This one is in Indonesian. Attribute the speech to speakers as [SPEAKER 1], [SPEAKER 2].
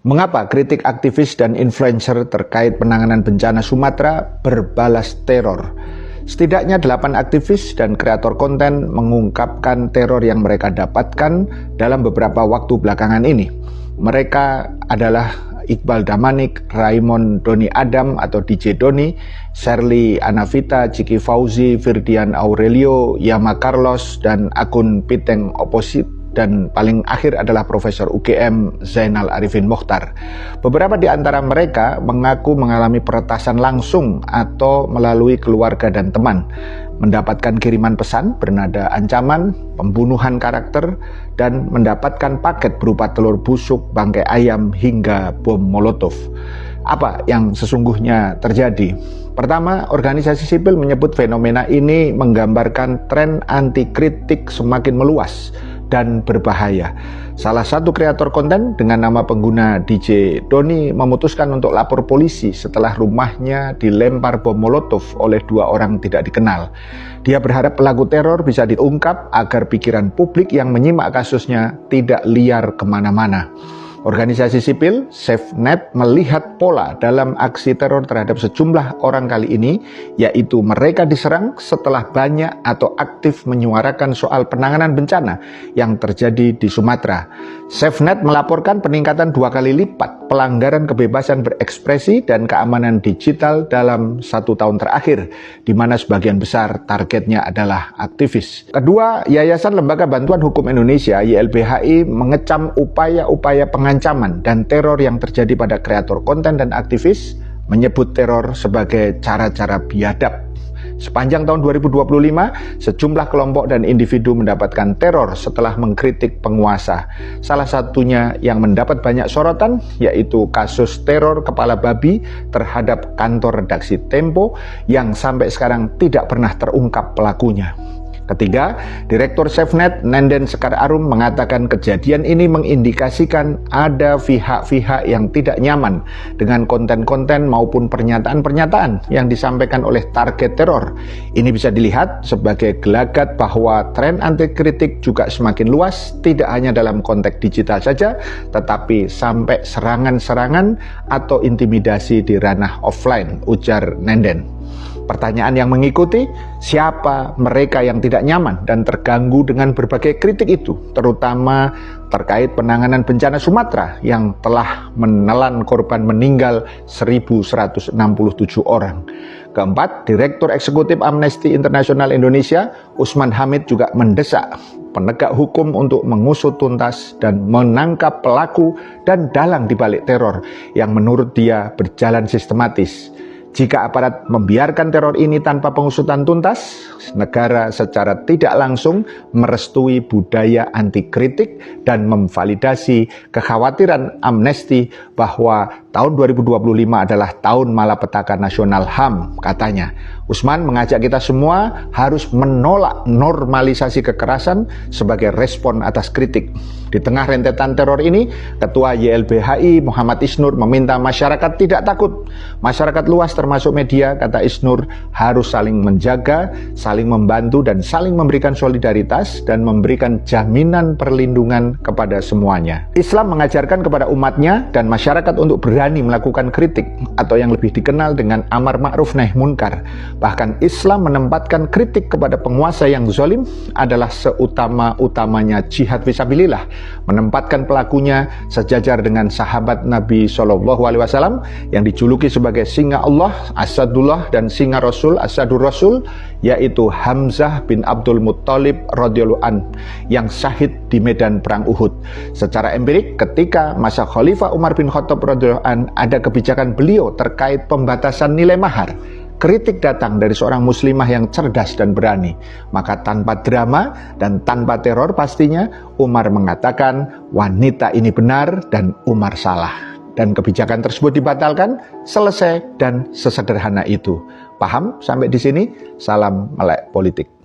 [SPEAKER 1] Mengapa kritik aktivis dan influencer terkait penanganan bencana Sumatera berbalas teror? Setidaknya 8 aktivis dan kreator konten mengungkapkan teror yang mereka dapatkan dalam beberapa waktu belakangan ini. Mereka adalah Iqbal Damanik, Raymond Doni Adam atau DJ Doni, Sherly Anavita, Ciki Fauzi, Firdian Aurelio, Yama Carlos, dan akun Piteng Oposit. Dan paling akhir adalah Profesor UGM Zainal Arifin Mokhtar. Beberapa di antara mereka mengaku mengalami peretasan langsung atau melalui keluarga dan teman, mendapatkan kiriman pesan bernada ancaman, pembunuhan karakter, dan mendapatkan paket berupa telur busuk, bangkai ayam, hingga bom molotov. Apa yang sesungguhnya terjadi? Pertama, organisasi sipil menyebut fenomena ini menggambarkan tren anti kritik semakin meluas dan berbahaya. Salah satu kreator konten dengan nama pengguna DJ Doni memutuskan untuk lapor polisi setelah rumahnya dilempar bom molotov oleh 2 orang tidak dikenal. Dia berharap pelaku teror bisa diungkap agar pikiran publik yang menyimak kasusnya tidak liar kemana-mana. Organisasi sipil SafeNet melihat pola dalam aksi teror terhadap sejumlah orang kali ini, yaitu mereka diserang setelah banyak atau aktif menyuarakan soal penanganan bencana yang terjadi di Sumatera. SafeNet melaporkan peningkatan 2 kali lipat pelanggaran kebebasan berekspresi dan keamanan digital dalam 1 tahun terakhir, di mana sebagian besar targetnya adalah aktivis. Kedua, Yayasan Lembaga Bantuan Hukum Indonesia YLBHI mengecam upaya-upaya ancaman dan teror yang terjadi pada kreator konten dan aktivis, menyebut teror sebagai cara-cara biadab. Sepanjang tahun 2025, sejumlah kelompok dan individu mendapatkan teror setelah mengkritik penguasa. Salah satunya yang mendapat banyak sorotan, yaitu kasus teror kepala babi terhadap kantor redaksi Tempo yang sampai sekarang tidak pernah terungkap pelakunya. Ketiga, Direktur SafeNet Nenden Sekar Arum mengatakan kejadian ini mengindikasikan ada pihak-pihak yang tidak nyaman dengan konten-konten maupun pernyataan-pernyataan yang disampaikan oleh target teror. Ini bisa dilihat sebagai gelagat bahwa tren anti kritik juga semakin luas, tidak hanya dalam konteks digital saja, tetapi sampai serangan-serangan atau intimidasi di ranah offline, ujar Nenden. Pertanyaan yang mengikuti, siapa mereka yang tidak nyaman dan terganggu dengan berbagai kritik itu, terutama terkait penanganan bencana Sumatera yang telah menelan korban meninggal 1.167 orang. Keempat, Direktur Eksekutif Amnesty International Indonesia, Usman Hamid juga mendesak penegak hukum untuk mengusut tuntas dan menangkap pelaku dan dalang di balik teror yang menurut dia berjalan sistematis. Jika aparat membiarkan teror ini tanpa pengusutan tuntas, negara secara tidak langsung merestui budaya anti kritik dan memvalidasi kekhawatiran Amnesty bahwa tahun 2025 adalah tahun malapetaka nasional HAM, katanya. Usman mengajak kita semua harus menolak normalisasi kekerasan sebagai respon atas kritik. Di tengah rentetan teror ini, Ketua YLBHI Muhammad Isnur meminta masyarakat tidak takut. Masyarakat luas termasuk media, kata Isnur, harus saling menjaga, saling membantu, dan saling memberikan solidaritas dan memberikan jaminan perlindungan kepada semuanya. Islam mengajarkan kepada umatnya dan masyarakat untuk berani melakukan kritik atau yang lebih dikenal dengan amar ma'ruf nahi munkar. Bahkan Islam menempatkan kritik kepada penguasa yang zalim adalah seutama-utamanya jihad fisabilillah, menempatkan pelakunya sejajar dengan sahabat Nabi SAW yang dijuluki sebagai singa Allah, Asadullah, dan singa Rasul, Asadur Rasul, yaitu Hamzah bin Abdul Muttalib radhiyallahu an yang syahid di medan perang Uhud. Secara empirik, ketika masa Khalifah Umar bin Khattab radhiyallahu an ada kebijakan beliau terkait pembatasan nilai mahar. Kritik datang dari seorang muslimah yang cerdas dan berani. Maka tanpa drama dan tanpa teror pastinya, Umar mengatakan wanita ini benar dan Umar salah. Dan kebijakan tersebut dibatalkan, selesai dan sesederhana itu. Paham sampai di sini? Salam melek politik.